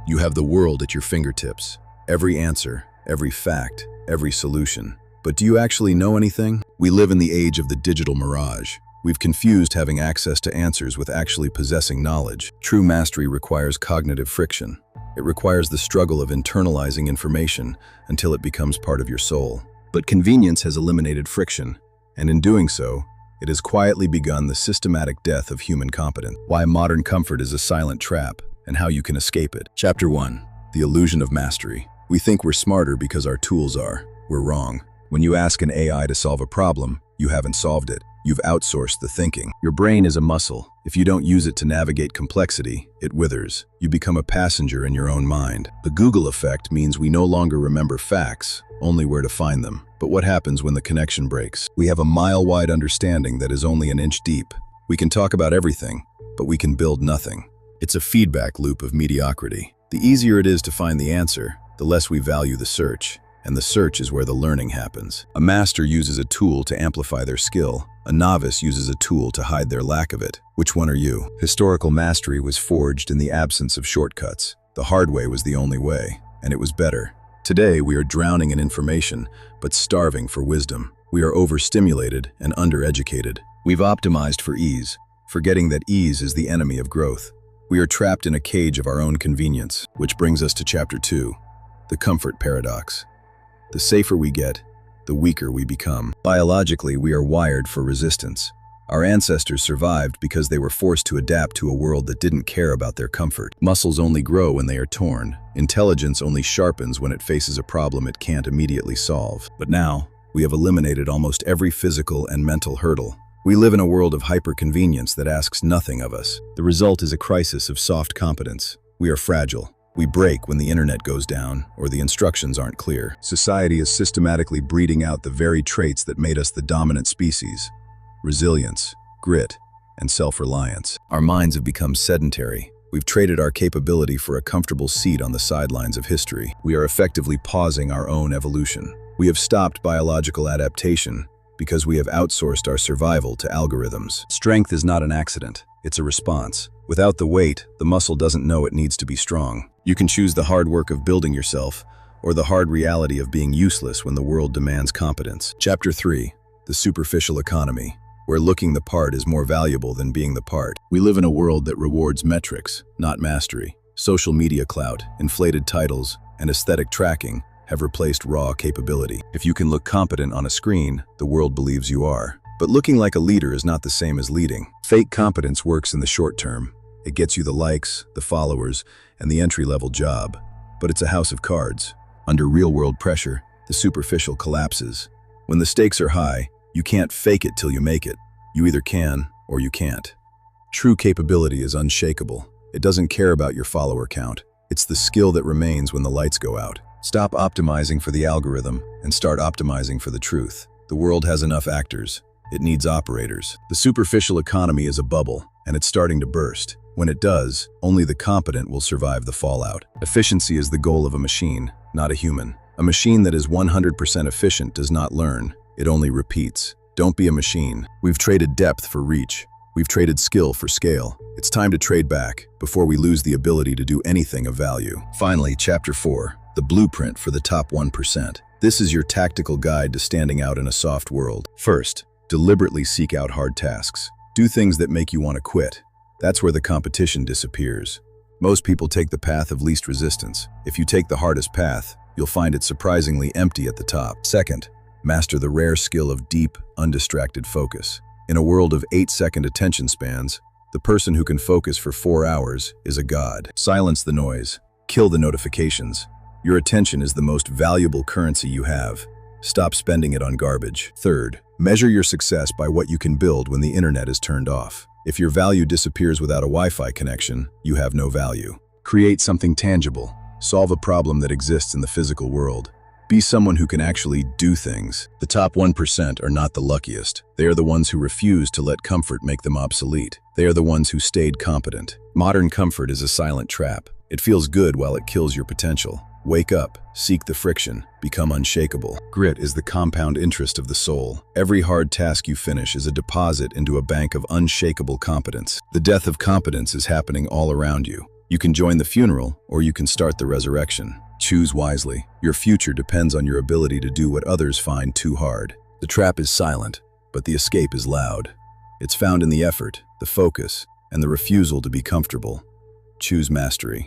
You have the world at your fingertips. Every answer, every fact, every solution. But do you actually know anything? We live in the age of the digital mirage. We've confused having access to answers with actually possessing knowledge. True mastery requires cognitive friction. It requires the struggle of internalizing information until it becomes part of your soul. But convenience has eliminated friction, and in doing so, it has quietly begun the systematic death of human competence. Why modern comfort is a silent trap, and how you can escape it. Chapter 1. The Illusion of Mastery. We think we're smarter because our tools are. We're wrong. When you ask an AI to solve a problem, you haven't solved it. You've outsourced the thinking. Your brain is a muscle. If you don't use it to navigate complexity, it withers. You become a passenger in your own mind. The Google effect means we no longer remember facts, only where to find them. But what happens when the connection breaks? We have a mile-wide understanding that is only an inch deep. We can talk about everything, but we can build nothing. It's a feedback loop of mediocrity. The easier it is to find the answer, the less we value the search. And the search is where the learning happens. A master uses a tool to amplify their skill. A novice uses a tool to hide their lack of it. Which one are you? Historical mastery was forged in the absence of shortcuts. The hard way was the only way, and it was better. Today, we are drowning in information, but starving for wisdom. We are overstimulated and undereducated. We've optimized for ease, forgetting that ease is the enemy of growth. We are trapped in a cage of our own convenience, which brings us to Chapter 2, the comfort paradox. The safer we get, the weaker we become. Biologically, we are wired for resistance. Our ancestors survived because they were forced to adapt to a world that didn't care about their comfort. Muscles only grow when they are torn. Intelligence only sharpens when it faces a problem it can't immediately solve. But now, we have eliminated almost every physical and mental hurdle. We live in a world of hyper-convenience that asks nothing of us. The result is a crisis of soft competence. We are fragile. We break when the internet goes down or the instructions aren't clear. Society is systematically breeding out the very traits that made us the dominant species: resilience, grit, and self-reliance. Our minds have become sedentary. We've traded our capability for a comfortable seat on the sidelines of history. We are effectively pausing our own evolution. We have stopped biological adaptation because we have outsourced our survival to algorithms. Strength is not an accident, it's a response. Without the weight, the muscle doesn't know it needs to be strong. You can choose the hard work of building yourself, or the hard reality of being useless when the world demands competence. Chapter 3. The Superficial Economy, where looking the part is more valuable than being the part. We live in a world that rewards metrics, not mastery. Social media clout, inflated titles, and aesthetic tracking have replaced raw capability. If you can look competent on a screen, the world believes you are. But looking like a leader is not the same as leading. Fake competence works in the short term. It gets you the likes, the followers, and the entry-level job. But it's a house of cards. Under real-world pressure, the superficial collapses. When the stakes are high, you can't fake it till you make it. You either can or you can't. True capability is unshakable. It doesn't care about your follower count. It's the skill that remains when the lights go out. Stop optimizing for the algorithm and start optimizing for the truth. The world has enough actors. It needs operators. The superficial economy is a bubble, and it's starting to burst. When it does, only the competent will survive the fallout. Efficiency is the goal of a machine, not a human. A machine that is 100% efficient does not learn. It only repeats. Don't be a machine. We've traded depth for reach. We've traded skill for scale. It's time to trade back before we lose the ability to do anything of value. Finally, Chapter 4, the blueprint for the top 1%. This is your tactical guide to standing out in a soft world. First, deliberately seek out hard tasks. Do things that make you want to quit. That's where the competition disappears. Most people take the path of least resistance. If you take the hardest path, you'll find it surprisingly empty at the top. Second, master the rare skill of deep, undistracted focus. In a world of 8-second attention spans, the person who can focus for 4 hours is a god. Silence the noise. Kill the notifications. Your attention is the most valuable currency you have. Stop spending it on garbage. Third, measure your success by what you can build when the internet is turned off. If your value disappears without a Wi-Fi connection, you have no value. Create something tangible. Solve a problem that exists in the physical world. Be someone who can actually do things. The top 1% are not the luckiest. They are the ones who refuse to let comfort make them obsolete. They are the ones who stayed competent. Modern comfort is a silent trap. It feels good while it kills your potential. Wake up, seek the friction, become unshakable. Grit is the compound interest of the soul. Every hard task you finish is a deposit into a bank of unshakable competence. The death of competence is happening all around you. You can join the funeral, or you can start the resurrection. Choose wisely. Your future depends on your ability to do what others find too hard. The trap is silent, but the escape is loud. It's found in the effort, the focus, and the refusal to be comfortable. Choose mastery.